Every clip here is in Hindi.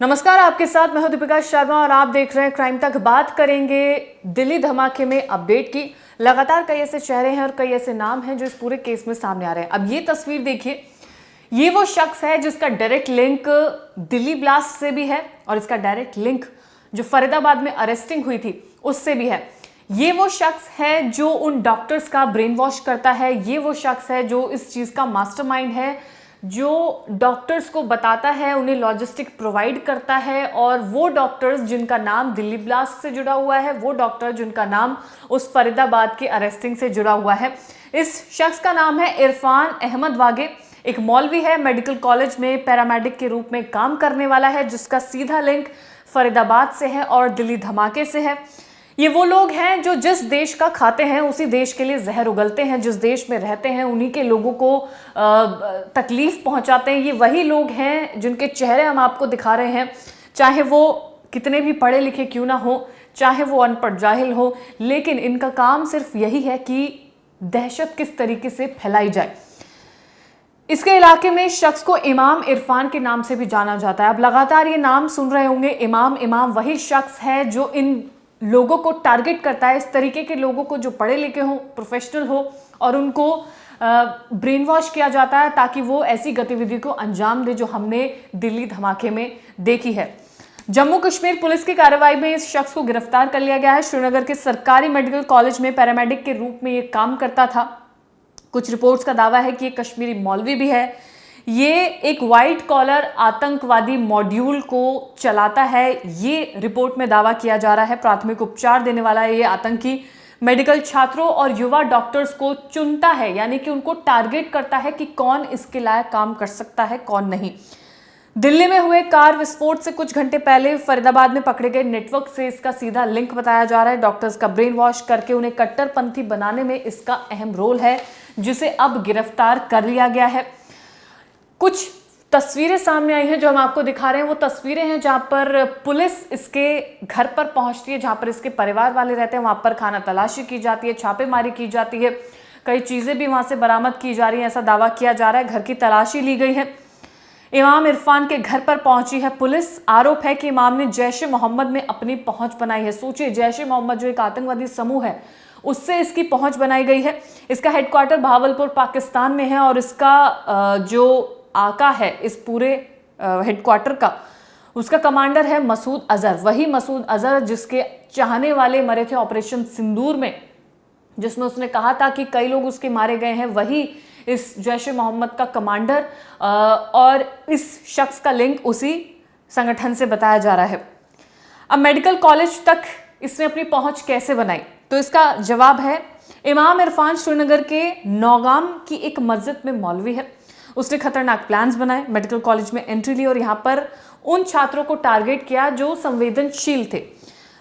नमस्कार, आपके साथ मैं हूं दीपिका शर्मा और आप देख रहे हैं क्राइम तक। बात करेंगे दिल्ली धमाके में अपडेट की। लगातार कई ऐसे चेहरे हैं और कई ऐसे नाम हैं जो इस पूरे केस में सामने आ रहे हैं। अब ये तस्वीर देखिए, ये वो शख्स है जिसका डायरेक्ट लिंक दिल्ली ब्लास्ट से भी है और इसका डायरेक्ट लिंक जो फरीदाबाद में अरेस्टिंग हुई थी उससे भी है। ये वो शख्स है जो उन डॉक्टर्स का ब्रेन वॉश करता है। ये वो शख्स है जो इस चीज का मास्टरमाइंड है, जो डॉक्टर्स को बताता है, उन्हें लॉजिस्टिक प्रोवाइड करता है। और वो डॉक्टर्स जिनका नाम दिल्ली ब्लास्ट से जुड़ा हुआ है, वो डॉक्टर जिनका नाम उस फरीदाबाद के अरेस्टिंग से जुड़ा हुआ है। इस शख्स का नाम है इरफान अहमद वागे। एक मौलवी है, मेडिकल कॉलेज में पैरामेडिक के रूप में काम करने वाला है, जिसका सीधा लिंक फरीदाबाद से है और दिल्ली धमाके से है। ये वो लोग हैं जो जिस देश का खाते हैं उसी देश के लिए जहर उगलते हैं, जिस देश में रहते हैं उन्हीं के लोगों को तकलीफ पहुंचाते हैं। ये वही लोग हैं जिनके चेहरे हम आपको दिखा रहे हैं, चाहे वो कितने भी पढ़े लिखे क्यों ना हो, चाहे वो अनपढ़ जाहिल हो, लेकिन इनका काम सिर्फ यही है कि दहशत किस तरीके से फैलाई जाए। इसके इलाके में इस शख्स को इमाम इरफान के नाम से भी जाना जाता है। अब लगातार ये नाम सुन रहे होंगे, इमाम वही शख्स है जो इन लोगों को टारगेट करता है, इस तरीके के लोगों को जो पढ़े लिखे हो, प्रोफेशनल हो, और उनको ब्रेन वॉश किया जाता है ताकि वो ऐसी गतिविधि को अंजाम दे जो हमने दिल्ली धमाके में देखी है। जम्मू कश्मीर पुलिस की कार्रवाई में इस शख्स को गिरफ्तार कर लिया गया है। श्रीनगर के सरकारी मेडिकल कॉलेज में पैरामेडिक के रूप में ये काम करता था। कुछ रिपोर्ट्स का दावा है कि ये कश्मीरी मौलवी भी है। ये एक व्हाइट कॉलर आतंकवादी मॉड्यूल को चलाता है, ये रिपोर्ट में दावा किया जा रहा है। प्राथमिक उपचार देने वाला ये आतंकी मेडिकल छात्रों और युवा डॉक्टर्स को चुनता है, यानी कि उनको टारगेट करता है कि कौन इसके लायक काम कर सकता है, कौन नहीं। दिल्ली में हुए कार विस्फोट से कुछ घंटे पहले फरीदाबाद में पकड़े गए नेटवर्क से इसका सीधा लिंक बताया जा रहा है। डॉक्टर्स का ब्रेन वॉश करके उन्हें कट्टरपंथी बनाने में इसका अहम रोल है, जिसे अब गिरफ्तार कर लिया गया है। कुछ तस्वीरें सामने आई हैं जो हम आपको दिखा रहे हैं। वो तस्वीरें हैं जहां पर पुलिस इसके घर पर पहुंचती है, जहां पर इसके परिवार वाले रहते हैं। वहां पर खाना तलाशी की जाती है, छापेमारी की जाती है, कई चीजें भी वहां से बरामद की जा रही हैं, ऐसा दावा किया जा रहा है। घर की तलाशी ली गई है। इमाम इरफान के घर पर पहुंची है पुलिस। आरोप है कि इमाम ने जैश-ए मोहम्मद में अपनी पहुंच बनाई है। सोचिए, जैश-ए मोहम्मद जो एक आतंकवादी समूह है, उससे इसकी पहुंच बनाई गई है। इसका हेडक्वार्टर भावलपुर पाकिस्तान में है और इसका जो आका है इस पूरे हेडक्वार्टर का, उसका कमांडर है मसूद अजहर। वही मसूद अजहर जिसके चाहने वाले मरे थे ऑपरेशन सिंदूर में, जिसमें उसने कहा था कि कई लोग उसके मारे गए हैं, वही इस जैश-ए मोहम्मद का कमांडर। और इस शख्स का लिंक उसी संगठन से बताया जा रहा है। अब मेडिकल कॉलेज तक इसने अपनी पहुंच कैसे बनाई, तो इसका जवाब है इमाम इरफान श्रीनगर के नौगाम की एक मस्जिद में मौलवी है। उसने खतरनाक प्लान्स बनाए, मेडिकल कॉलेज में एंट्री ली और यहाँ पर उन छात्रों को टारगेट किया जो संवेदनशील थे।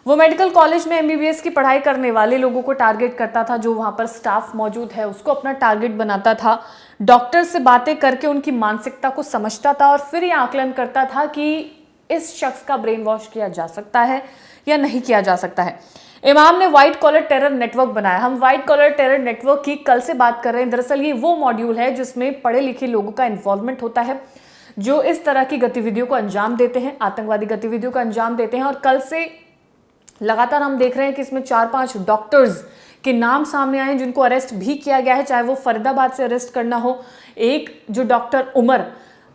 वो मेडिकल कॉलेज में एमबीबीएस की पढ़ाई करने वाले लोगों को टारगेट करता था, जो वहाँ पर स्टाफ मौजूद है उसको अपना टारगेट बनाता था। डॉक्टर से बातें करके उनकी मानसिकता को समझता था और फिर ये आकलन करता था कि इस शख्स का ब्रेन वॉश किया जा सकता है या नहीं किया जा सकता है। इमाम ने व्हाइट कॉलर टेरर नेटवर्क बनाया। हम व्हाइट कॉलर टेरर नेटवर्क की कल से बात कर रहे हैं। दरअसल ये वो मॉड्यूल है जिसमें पढ़े लिखे लोगों का इन्वॉल्वमेंट होता है, जो इस तरह की गतिविधियों को अंजाम देते हैं, आतंकवादी गतिविधियों को अंजाम देते हैं। और कल से लगातार हम देख रहे हैं कि इसमें 4-5 डॉक्टर्स के नाम सामने आए जिनको अरेस्ट भी किया गया है, चाहे वो फरीदाबाद से अरेस्ट करना हो। एक जो डॉक्टर उमर,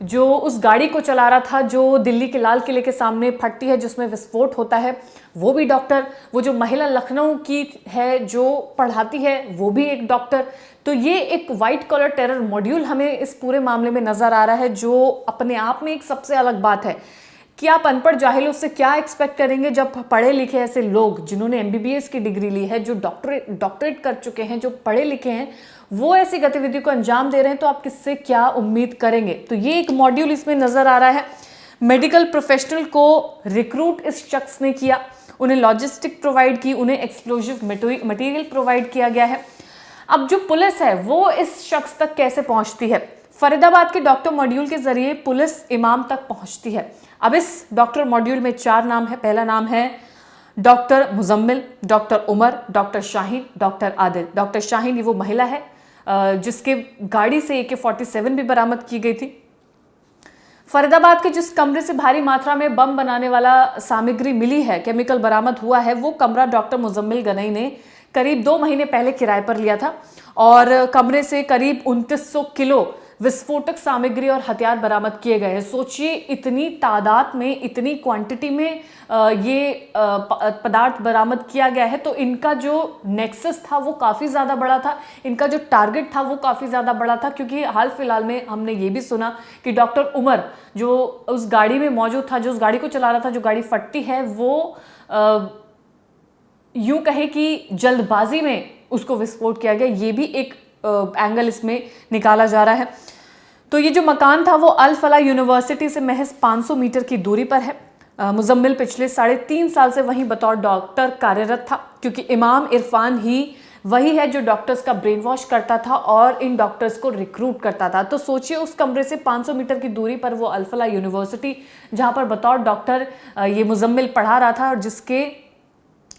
जो उस गाड़ी को चला रहा था जो दिल्ली के लाल किले के सामने फटती है, जिसमें विस्फोट होता है, वो भी डॉक्टर। वो जो महिला लखनऊ की है जो पढ़ाती है, वो भी एक डॉक्टर। तो ये एक व्हाइट कॉलर टेरर मॉड्यूल हमें इस पूरे मामले में नजर आ रहा है, जो अपने आप में एक सबसे अलग बात है कि आप अनपढ़ जाहिलों से क्या एक्सपेक्ट करेंगे जब पढ़े लिखे ऐसे लोग जिन्होंने एमबीबीएस की डिग्री ली है, जो डॉक्टरेट कर चुके हैं, जो पढ़े लिखे हैं, वो ऐसी गतिविधि को अंजाम दे रहे हैं, तो आप किससे क्या उम्मीद करेंगे। तो ये एक मॉड्यूल इसमें नजर आ रहा है। मेडिकल प्रोफेशनल को रिक्रूट इस शख्स ने किया, उन्हें लॉजिस्टिक प्रोवाइड की, उन्हें एक्सप्लोजिव मटेरियल प्रोवाइड किया गया है। अब जो पुलिस है वो इस शख्स तक कैसे पहुंचती है? फरीदाबाद के डॉक्टर मॉड्यूल के जरिए पुलिस इमाम तक पहुंचती है। अब इस डॉक्टर मॉड्यूल में 4 नाम है। पहला नाम है doctor Muzammil, doctor Umar, doctor Shaheen, doctor Adil. Doctor Shaheen ये वो महिला है जिसके गाड़ी से AK-47 भी बरामद की गई थी। फरीदाबाद के जिस कमरे से भारी मात्रा में बम बनाने वाला सामग्री मिली है, केमिकल बरामद हुआ है, वो कमरा डॉक्टर मुजम्मिल गनई ने करीब 2 महीने पहले किराए पर लिया था और कमरे से करीब 2900 किलो विस्फोटक सामग्री और हथियार बरामद किए गए हैं। सोचिए, इतनी तादाद में, इतनी क्वांटिटी में ये पदार्थ बरामद किया गया है, तो इनका जो नेक्सस था वो काफ़ी ज़्यादा बड़ा था, इनका जो टारगेट था वो काफ़ी ज़्यादा बड़ा था। क्योंकि हाल फिलहाल में हमने ये भी सुना कि डॉक्टर उमर जो उस गाड़ी में मौजूद था, जो उस गाड़ी को चला रहा था, जो गाड़ी फटती है, वो यूं कहे कि जल्दबाजी में उसको विस्फोट किया गया। ये भी एक एंगल इसमें निकाला जा रहा है। तो ये जो मकान था वो अल फला यूनिवर्सिटी से महज 500 मीटर की दूरी पर है। मुजम्मिल पिछले 3.5 साल से वहीं बतौर डॉक्टर कार्यरत था, क्योंकि इमाम इरफान ही वही है जो डॉक्टर्स का ब्रेन वॉश करता था और इन डॉक्टर्स को रिक्रूट करता था। तो सोचिए, उस कमरे से 500 मीटर की दूरी पर वो अल फला यूनिवर्सिटी, जहां पर बतौर डॉक्टर ये मुजम्मिल पढ़ा रहा था, और जिसके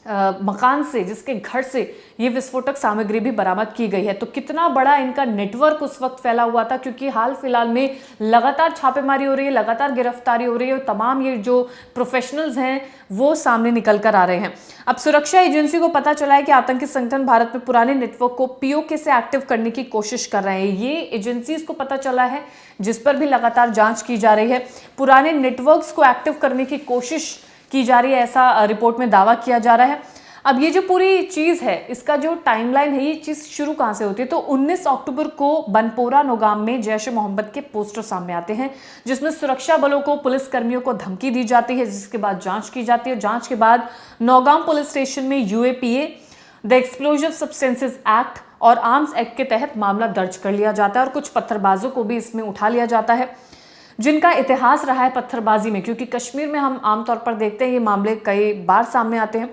मकान से, जिसके घर से ये विस्फोटक सामग्री भी बरामद की गई है। तो कितना बड़ा इनका नेटवर्क उस वक्त फैला हुआ था, क्योंकि हाल फिलहाल में लगातार छापेमारी हो रही है, लगातार गिरफ्तारी हो रही है और तमाम ये जो प्रोफेशनल्स हैं वो सामने निकल कर आ रहे हैं। अब सुरक्षा एजेंसी को पता चला है कि आतंकी संगठन भारत में पुराने नेटवर्क को पीओके से एक्टिव करने की कोशिश कर रहे हैं। ये एजेंसीज को पता चला है, जिस पर भी लगातार जांच की जा रही है। पुराने नेटवर्क्स को एक्टिव करने की कोशिश की जा रही है, ऐसा रिपोर्ट में दावा किया जा रहा है। अब ये जो पूरी चीज़ है, इसका जो टाइमलाइन है, ये चीज़ शुरू कहाँ से होती है? तो 19 अक्टूबर को बनपोरा नौगाम में जैश ए मोहम्मद के पोस्टर सामने आते हैं, जिसमें सुरक्षा बलों को, पुलिस कर्मियों को धमकी दी जाती है, जिसके बाद जांच की जाती है। जांच के बाद नौगाम पुलिस स्टेशन में UAPA, the explosive substances act और आर्म्स एक्ट के तहत मामला दर्ज कर लिया जाता है और कुछ पत्थरबाजों को भी इसमें उठा लिया जाता है, जिनका इतिहास रहा है पत्थरबाजी में। क्योंकि कश्मीर में हम आमतौर पर देखते हैं ये मामले कई बार सामने आते हैं।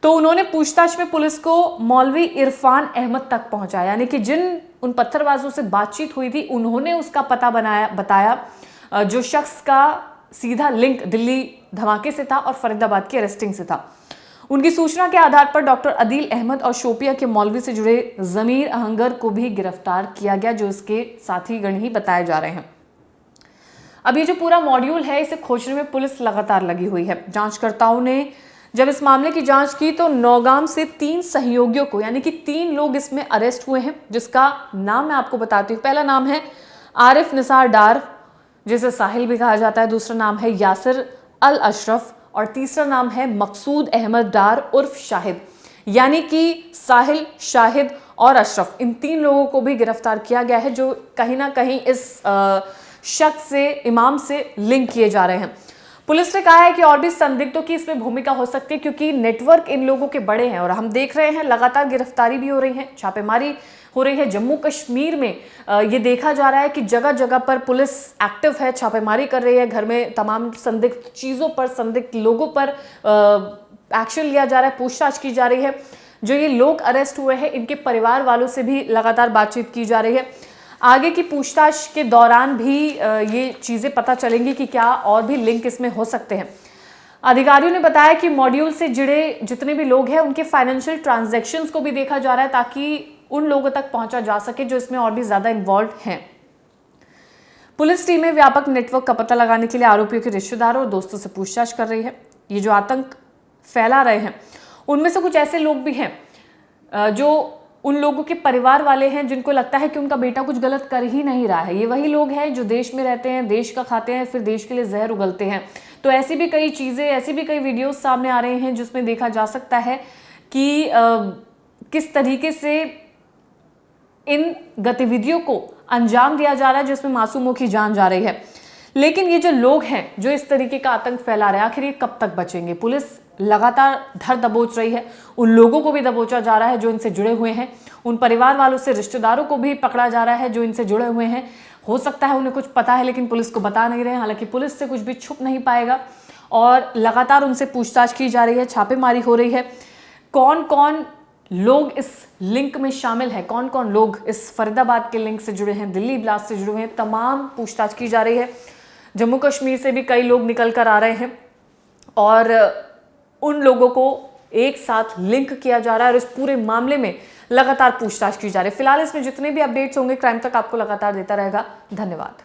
तो उन्होंने पूछताछ में पुलिस को मौलवी इरफान अहमद तक पहुंचाया, यानी कि जिन उन पत्थरबाजों से बातचीत हुई थी, उन्होंने उसका पता बताया, जो शख्स का सीधा लिंक दिल्ली धमाके से था और फरीदाबाद की अरेस्टिंग से था। उनकी सूचना के आधार पर डॉक्टर अदील अहमद और शोपिया के मौलवी से जुड़े जमीर अहंगर को भी गिरफ्तार किया गया, जो इसके साथी गण ही बताए जा रहे हैं। अब ये जो पूरा मॉड्यूल है, इसे खोजने में पुलिस लगातार लगी हुई है। जांचकर्ताओं ने जब इस मामले की जांच की तो नौगाम से 3 सहयोगियों को, यानी कि 3 लोग इसमें अरेस्ट हुए हैं, जिसका नाम मैं आपको बताती हूँ। पहला नाम है आरिफ निसार डार, जिसे साहिल भी कहा जाता है। दूसरा नाम है यासिर अल अशरफ और तीसरा नाम है मकसूद अहमद डार उर्फ शाहिद। यानी कि साहिल, शाहिद और अशरफ, इन 3 लोगों को भी गिरफ्तार किया गया है, जो कहीं ना कहीं इस शख्स से, इमाम से लिंक किए जा रहे हैं। पुलिस ने कहा है कि और भी संदिग्धों की इसमें भूमिका हो सकती है, क्योंकि नेटवर्क इन लोगों के बड़े हैं और हम देख रहे हैं लगातार गिरफ्तारी भी हो रही है, छापेमारी हो रही है। जम्मू कश्मीर में ये देखा जा रहा है कि जगह जगह पर पुलिस एक्टिव है, छापेमारी कर रही है, घर में तमाम संदिग्ध चीज़ों पर, संदिग्ध लोगों पर एक्शन लिया जा रहा है, पूछताछ की जा रही है। जो ये लोग अरेस्ट हुए हैं, इनके परिवार वालों से भी लगातार बातचीत की जा रही है। आगे की पूछताछ के दौरान भी ये चीज़ें पता चलेंगी कि क्या और भी लिंक इसमें हो सकते हैं। अधिकारियों ने बताया कि मॉड्यूल से जुड़े जितने भी लोग हैं, उनके फाइनेंशियल ट्रांजैक्शंस को भी देखा जा रहा है, ताकि उन लोगों तक पहुंचा जा सके जो इसमें और भी ज़्यादा इन्वॉल्व हैं। पुलिस टीमें व्यापक नेटवर्क का पता लगाने के लिए आरोपियों के रिश्तेदारों और दोस्तों से पूछताछ कर रही है। ये जो आतंक फैला रहे हैं, उनमें से कुछ ऐसे लोग भी हैं जो उन लोगों के परिवार वाले हैं, जिनको लगता है कि उनका बेटा कुछ गलत कर ही नहीं रहा है। ये वही लोग हैं जो देश में रहते हैं, देश का खाते हैं, फिर देश के लिए जहर उगलते हैं। तो ऐसी भी कई चीज़ें, ऐसी भी कई वीडियोस सामने आ रहे हैं जिसमें देखा जा सकता है कि किस तरीके से इन गतिविधियों को अंजाम दिया जा रहा है, जिसमें मासूमों की जान जा रही है। लेकिन ये जो लोग हैं जो इस तरीके का आतंक फैला रहे हैं, आखिर ये कब तक बचेंगे? पुलिस लगातार धर दबोच रही है, उन लोगों को भी दबोचा जा रहा है जो इनसे जुड़े हुए हैं, उन परिवार वालों से, रिश्तेदारों को भी पकड़ा जा रहा है जो इनसे जुड़े हुए हैं। हो सकता है उन्हें कुछ पता है लेकिन पुलिस को बता नहीं रहे हैं। हालांकि पुलिस से कुछ भी छुप नहीं पाएगा और लगातार उनसे पूछताछ की जा रही है, छापेमारी हो रही है। कौन कौन लोग इस लिंक में शामिल है, कौन कौन लोग इस फरीदाबाद के लिंक से जुड़े हैं, दिल्ली ब्लास्ट से जुड़े हैं, तमाम पूछताछ की जा रही है। जम्मू कश्मीर से भी कई लोग निकल कर आ रहे हैं और उन लोगों को एक साथ लिंक किया जा रहा है और इस पूरे मामले में लगातार पूछताछ की जा रही है। फिलहाल इसमें जितने भी अपडेट्स होंगे क्राइम तक आपको लगातार देता रहेगा। धन्यवाद।